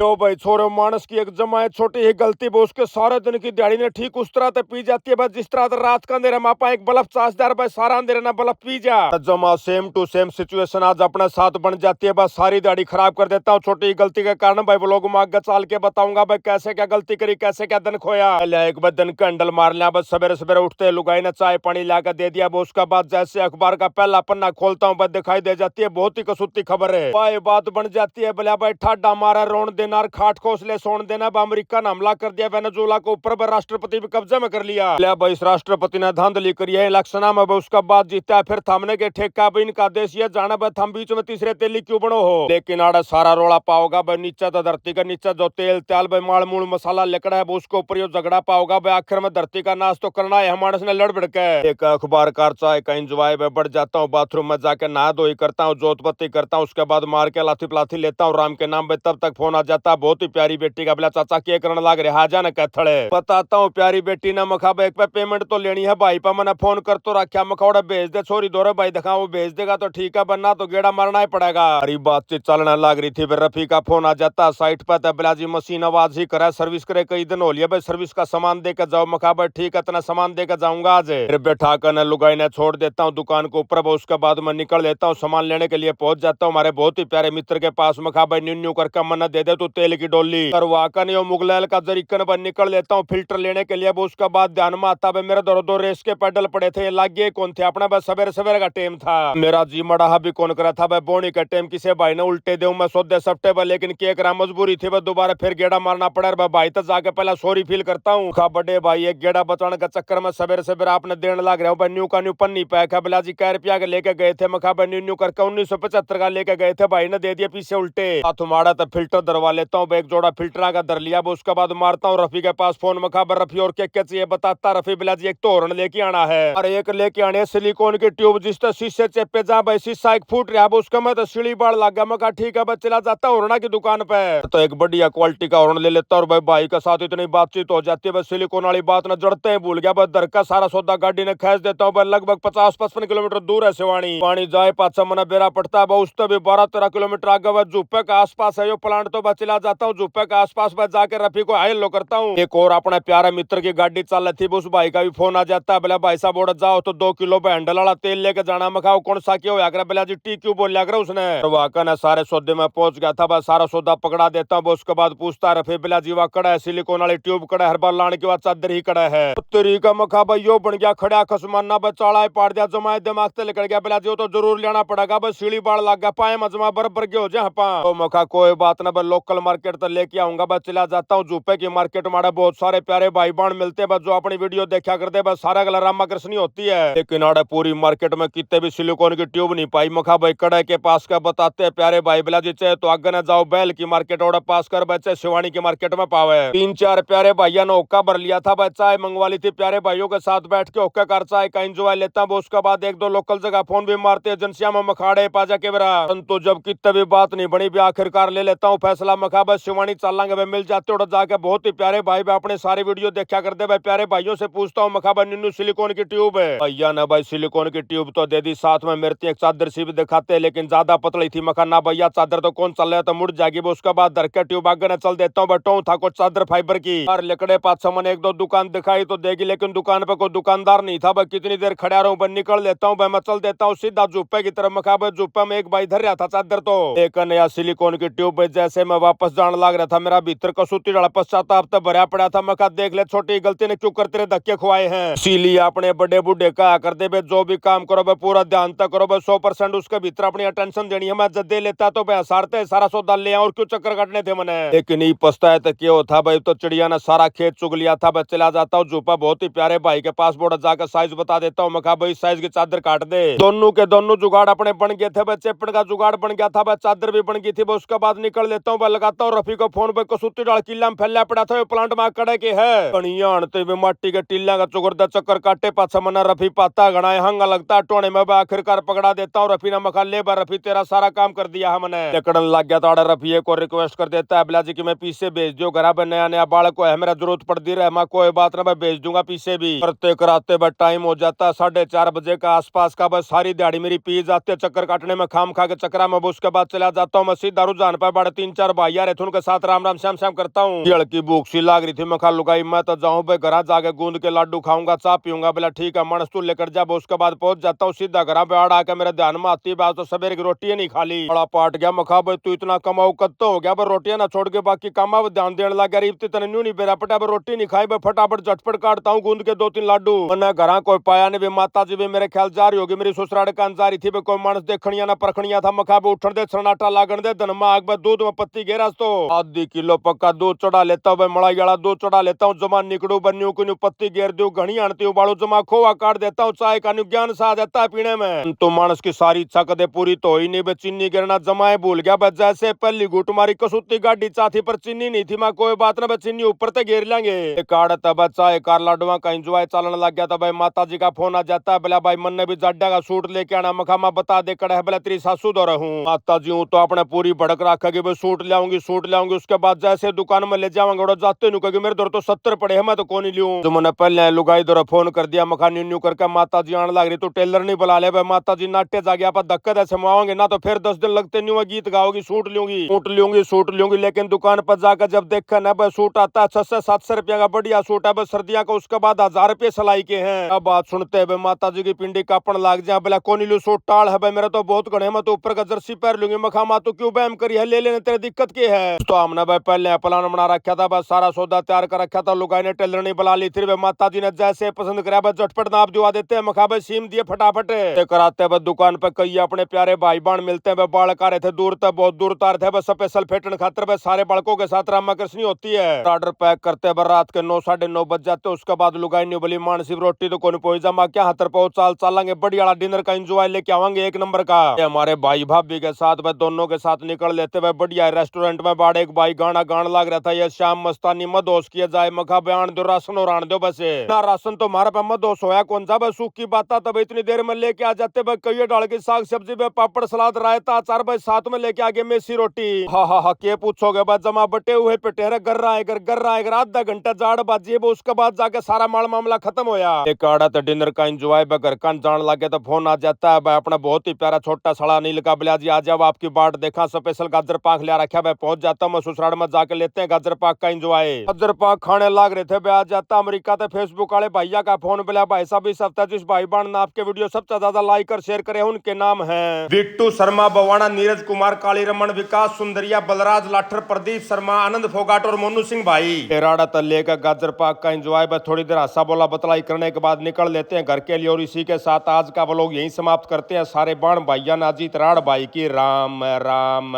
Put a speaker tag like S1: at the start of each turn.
S1: तो भाई छोरे मानस की एक जमाए छोटी ही गलती वो उसके सारे दिन की दिहाड़ी ने ठीक उस तरह से पी जाती है बस जिस तरह से रात का अंधेरा मापा एक बल्ब 50,000 भाई सारा अंधेरा ना बल्ब पी जा जमा सेम टू सेम सिचुएशन आज अपने साथ बन जाती है बस सारी दिहाड़ी खराब कर देता हूँ छोटी गलती के कारण भाई लोग आगे चाल के बताऊंगा भाई कैसे क्या गलती करी कैसे क्या दिन खोया एक बार दिन कैंडल मार लिया बस सवेरे सवेरे उठते लुगाई ने चाय पानी लाकर दे दिया वो उसका बाद जैसे अखबार का पहला पन्ना खोलता हूँ बस दिखाई दे जाती है बहुत ही कसूती खबर है भाई बात बन जाती है भला भाई ठाडा मारा रोन देना खाट खोसले सोन देना अमेरिका ने हमला कर दिया वेनेजुएला को ऊपर राष्ट्रपति भी कब्जे में कर लिया भाई इस राष्ट्रपति ने धांधली करी है इलेक्शन में उसका बाद जीता है फिर थमने के ठेका भी इनका देश ये जाना भाई थम बीच में तीसरे तेली क्यों बनो हो लेकिन आड़ा सारा रोड़ा पाओगा भाई नीचे तो धरती का नीचे जो तेल त्याल भाई माल मूल मसाला लिकड़ा है उसके ऊपर ये झगड़ा पाओगा भाई आखिर में धरती का नाश तो करना है हमारे से लड़ भिड़ के एक अखबार कार चाय का इंजॉय में बढ़ जाता हूँ बाथरूम में जाके नहा धोई करता हूँ जोतपत्ती करता हूँ उसके बाद मार के लाठी पलाठी लेता हूँ राम के नाम पे तब तक फोन आ जाता बहुत ही प्यारी बेटी का बोला चाचा के करने लाग रहा जा न कैथड़े बताता हूँ प्यारी बेटी ने मखा एक पे पेमेंट तो लेनी है भाई पर मैंने फोन कर तो रखा मखौड़ा भेज दे छोरी दोरे भाई दिखा वो भेज देगा तो ठीक है बनना तो गेड़ा मारना ही पड़ेगा अरे बातचीत चलने लग रही थी फिर रफी का फोन आ जाता साइट पर तबला जी मशीन आवाज ही करे सर्विस करे कई दिन हो लिया भाई सर्विस का सामान देकर जाओ मखा ठीक है इतना सामान देकर जाऊंगा आज फिर बैठा कर न लुगाई ने छोड़ देता हूँ दुकान को ऊपर उसके बाद मैं निकल लेता हूँ सामान लेने के लिए पहुंच जाता हूँ हमारे बहुत ही प्यारे मित्र के पास मखा न्यू न्यू करके मन्ना दे दे तू तेल की डोली करवाकर नहीं मुगलैल का जरीकन बन निकल लेता हूँ फिल्टर लेने के लिए उसका बाद ध्यान में आता है मेरे दो रेस के पेडल पड़े थे लागे कौन थे अपना बस सवेरे सवेरे का टाइम था मेरा जी मड़ा भी कौन करा था भाई बोनी का टाइम किसे भाई ने उल्टे दे मैं सौदे सफ्टे पर लेकिन के करा मजबूरी थी वह दोबारा फिर गेड़ा मारना पड़ा भाई तो जाके पहला सॉरी फील करता हूँ खा बड़े भाई एक गेड़ा बचाने का चक्कर में सवेरे सवेरे आपने देने लग रहा हूँ न्यू का न्यू पन्नी पैक है बिला जी कै रुपया के लेके गए थे मखा न्यू न्यू करके 1975 का लेके गए थे भाई ने दे दिया पीछे उल्टे तुम्हारा तो फिल्टर दरवा लेता हूँ एक जोड़ा फिल्टर का दर लिया उसके बाद मारता हूँ रफी के पास फोन मखाबर रफी और क्या क्या चाहिए बताता रफी बिला जी एक तोरण लेके आना है और एक लेके आने सिलिकॉन की ट्यूब जिस तरह शीशे चेपे जा भाई शीशा एक फूट रहा उसका मैं तो सीढ़ी बाढ़ लग गया मैं ठीक है बस चला जाता हूँ की दुकान पे तो एक बढ़िया क्वालिटी का हॉर्न ले लेता और भाई के साथ इतनी बातचीत हो जाती है बस सिलिकॉन वाली बात न जड़ते ही भूल गया बस दर का सारा सौदा गाड़ी ने खींच देता हूँ लगभग 50-55 किलोमीटर दूर है सिवानी पानी जाए पाछा मना बेरा पड़ता है उस तो भी 12-13 किलोमीटर आगे बस जुप्पे के आसपास है जो प्लांट तो बस चला जाता हूँ जुप्पे के आसपास बस जाके रफी को हाई लो करता हूँ एक और अपने प्यारे मित्र की गाड़ी चल रही थी उस भाई का भी फोन आ जाता है बोला भाई साहब बोल जाओ तो 2 किलो हैंडल वाला तेल लेके जाना मखाओ कौन सा क्यों आकर बोला जी टी क्यों बोल लिया उसने वाकई ने सारे सौदे में पहुंच गया था बस सारा सौदा पकड़ा देता हूँ उसके बाद पूछता रफी बिला जीवा कड़ा है सिलिकॉन वाली ट्यूब कड़ा है हर बार लाने के बाद चादर ही कड़ा है तरीका मखा भाई यो बन गया खड़ा खसमाना बचाड़ा पाड़ दिया जमाए दिमाग से निकल गया बिला जी तो जरूर लेना पड़ेगा बस सीढ़ी बाढ़ लग गया पाए मजमा बरबर के हो जाए तो मखा कोई बात ना बस लोकल मार्केट तो लेके आऊंगा बस चला जाता हूँ जूपे की मार्केट मारे बहुत सारे प्यारे भाई बहन मिलते बस जो अपनी वीडियो देखा करते बस सारा गला रामा कृष्ण होती है लेकिन आड़े पूरी मार्केट में कितने भी सिलिकॉन की ट्यूब नहीं पाई मखा भाई कड़े के पास का बताते हैं प्यारे भाई बिला जी चाहे तो आगे न जाओ बैल की मार्केट और पास कर बच्चे शिवानी की मार्केट में पावे 3-4 प्यारे भाइयों ने ओक्का भर लिया था बस चाय मंगवा ली थी प्यारे भाइयों के साथ बैठ के ओक्का कर चाय का एंजॉय लेता हूँ उसके बाद 1-2 लोकल जगह फोन भी मारते एजेंसिया में मखाड़े पाजा के बरा तो जब कितने भी बात नहीं बनी भी आखिरकार ले लेता हूँ फैसला मखा बस शिवानी चलेंगे वे मिल जाते और जाके बहुत ही प्यारे भाई अपने सारी वीडियो देखा करते भाई प्यारे भाइयों से पूछता हूँ मखा निन्नू सिलिकॉन की ट्यूब है भैया ना भाई सिलिकॉन की ट्यूब तो दे दी साथ में मेरे एक चादर सी भी दिखाते लेकिन ज्यादा पतली थी मखा ना भैया चादर तो कौन चल रहा तो मुड़ जाएगी उसके बाद धर के ट्यूब आगे न चल देता हूँ बटो था कुछ चादर फाइबर की और लकड़े पास मैंने 1-2 दुकान दिखाई तो देगी लेकिन दुकान पे कोई दुकानदार नहीं था भाई कितनी देर खड़ा रहूं बस निकल लेता हूँ भाई मैं चल देता हूँ सीधा जुप्पे की तरफ मखा जुप्पे में एक भाई धर रहा था चादर तो एक नया सिलिकॉन की ट्यूब जैसे मैं वापस जाने लग रहा था मेरा भीतर कसूती डाला पश्चाताप तो भरा पड़ा था मखा देख ले छोटी गलती ने क्यों करते धक्के खुआए हैं इसीलिए अपने बड़े बूढ़े कहा करते भाई जो भी काम करो भाई पूरा ध्यान तक करो भाई 100% उसके भीतर अपनी अटेंशन देनी है मैं जब दे लेता तो भाई सारते सारा सौदा ले और क्यों चक्कर काटने थे मैंने लेकिन नहीं पछताया तो क्यों था भाई तो चिड़िया ने सारा खेत चुग लिया था बस चला जाता हूँ जुपा बहुत ही प्यारे भाई के पास बोर्ड जाकर साइज बता देता हूँ मखा भाई साइज की चादर काट दे दोनों के दोनों जुगाड़ अपने बन गए थे चेपड़ का जुगाड़ बन गया था चादर भी बन गई थी उसके बाद निकल लेता हूँ लगाता हूँ रफी को फोन पे कसूती डाल किला में फैला पड़ा था प्लांट में कड़े के है बढ़िया आनते हुए माटी के टीला का चुगरदा चक्कर काटे पाछा मना रफी पाता गणाए हंगा लगता टोने में आखिरकार पकड़ा देता हूँ रफी ने मखा ले रफी तेरा सारा काम कर दिया हमने लकड़न लग गया था रफी को रिक्वेस्ट कर देता है बिला जी की मैं पीछे भेज दो घर पे नया नया बालक को है मेरा जरूरत पड़ती रहे मैं कोई बात ना मैं भेज दूंगा पीछे भी करते कराते बस टाइम हो जाता 4:30 बजे का आसपास का बस सारी दिहाड़ी मेरी पी जाते चक्कर काटने में खाम खा के चक्रा में उसके बाद चला जाता हूँ मैं सीधा रुझान पर बड़े 3-4 भाई भाई यार थे उनके साथ राम राम श्याम श्याम करता हूँ। लड़की भूख सी लाग रही थी, मैं खा लुगाई मैं तो जाऊँ भाई घर जाके गूंद के लड्डू खाऊंगा, चाय पीऊंगा। बोला ठीक है मानस तू लेकर जा। उसके बाद पहुंच जाता हूँ सीधा घर पे। आड़ आके मेरे ध्यान में आती बात तो सवेरे की रोटी नहीं खा ली, बड़ा पाट गया। मैं खा भाई तू इतना कमाऊ कद तो हो गया, पर रोटियां ना छोड़ के बाकी कामा ध्यान देने लग गया। इतनी तने न्यू नहीं बेरा पटा रोटी नहीं खाई, फटाफट झटपट काटता हूँ गूंद के 2-3 लाडू। मैंने घर कोई पाया नहीं, माता जी भी मेरे ख्याल जा रही होगी, मेरी ससुराल कान जा रही थी। कोई मानस देखनिया ना परखनिया था। मखा उठन दे सन्नाटा लागन दे धन में आग दूध में पत्ती घेरा तो आधी किलो पक्का दूध चढ़ा लेता हूँ, मलाई वाला दूध चढ़ा लेता हूँ। जमा निकड़ू बनू की पत्ती घेर दू घनी आनती हूँ, बाड़ू जमा खोआ काट देता हूँ। चाय का ज्ञान सा जाता है पीने में। तो मानस की सारी इच्छा कदे पूरी तो ही नहीं, चीनी गिरना जमाए भूल गया। बस जैसे पहली घुट मारी कसुती गाड़ी चाथी पर चीनी नहीं थी। मैं कोई बात ना चीनी ऊपर तक घेर लेंगे। काट तब चाय कार लाडुआ का इंजॉय चलने लग गया। भाई माता जी का फोन आ जाता है, बोला भाई मन ने भी जाड्डा का सूट लेके आना। मखामा बता दे कड़ा है, बोला तेरी सासू दो रहूं। माता जी हूं तो अपने पूरी भड़क रखेगी, भाई सूट लाऊंगी सूट लाऊंगी। उसके बाद जैसे दुकान में ले जाऊंगा और जाते नु कहेगी मेरे दर तो 70 पड़े है, मैं तो कौन ही लूं। जो मैंने पहले लुगाई दौरा फोन कर दिया, मखा न्यू करके माता जी आने लग रही, तो टेलर नहीं बुला ले। भाई माता जी नाट्य जा गया, धक्के दे समाओगे ना तो फिर 10 दिन लगते न्यू गीत गाओगी। सूट लूंगी सूट लूंगी सूट लूंगी, लेकिन दुकान पर जाकर जब देखा ना भाई सूट आता है 600-700 रुपया का बढ़िया सूट है, बस सर्दियों का। उसके बाद 1000 रुपये सिलाई के हैं। अब बात सुनते हुए माता जी की पिंडी कापन लाग जाए। बोला कौन लू सूट टाल है भाई, मेरा तो बहुत गणे, मैं तो ऊपर का जर्सी पहन लूंगी। मखा मा तो क्यों बहम करी है, ले लेने तेरे दिक्कत की है। तो हमने भाई पहले प्लान बना रखा था, बस सारा सौदा तैयार कर रखा था। लुगाई ने टेलर नहीं बुला ली थी। माता जी ने जैसे पसंद कराया बस झटपट नाप दिवा देते हैं। मखा भाई सीम दिए फटाफट कराते हैं। दुकान पे कई अपने प्यारे भाई बहन मिलते हैं। बाल का रहे थे दूर तक, बहुत दूर तार थे, बस स्पेशल फेटन खातर बस सारे बालकों के साथ रामा कृष्णी होती है। ऑर्डर पैक करते बर रात के 9-9:30 बज जाते। उसके बाद लुगाई नहीं बोली मानसी रोटी तो कौन पहुंच जा, क्या हाथ पहुंच चाल चलेंगे, बढ़िया डिनर का एंजॉय लेके आवांगे एक नंबर का। हमारे भाई भाभी के साथ भाई दोनों के साथ निकल लेते भाई बढ़िया रेस्टोरेंट में। बाड़ एक भाई गाना गाने लग रहा था, ये शाम मस्तानी मदोस किया जाए। मखा बयान दो राशन और आन दो बस ना, राशन तो हमारे पे मदोस होया कौन सा बस सूख की बात। तब इतनी देर में लेके आ जाते भाई कई डाल की साग सब्जी में पापड़ सलाद रायता अचार भाई साथ में लेके आगे मेसी रोटी। हा के पूछोगे बस जमा बटे हुए पेटेरे गर रहा है गर रहा है आधा घंटा जाड़ बाजी। उसके बाद जाके सारा माल मामला खत्म होया। एक आड़ा तो डिनर का एंजॉय घर का जान लगे तो फोन आ जाता है भाई अपना बहुत ही प्यारा छोटा सड़ा नील का। बिला जी आ जाओ आपकी बाट देखा, स्पेशल गाजर पाक ले रखा। भाई पहुंच जाता हूँ मैं ससुराल में, जाके लेते हैं गाजर पाक का एंजॉय। गाजर पाक खाने लग रहे थे भाई आ जाता अमेरिका से फेसबुक वाले भैया का फोन। बोला भाई साहब इस हफ्ते जिस भाई बहन ने आपके वीडियो सबसे ज्यादा लाइक और शेयर करे उनके नाम है बिट्टू शर्मा बवाना, नीरज कुमार, काली रमन, विकास सुंदरिया, बलराज लाठर, प्रदीप शर्मा, आनंद फोगाट और मोनू सिंह भाई। तेराड़ा तल लेकर गाजर पाक का एंजॉय बस थोड़ी देर हंसा बोला बतलाई करने के बाद निकल लेते हैं घर के लिए। और इसी के साथ आज का व्लॉग यहीं समाप्त करते हैं। सारे बाण भाइया नाजीत राड़ भाई की राम राम।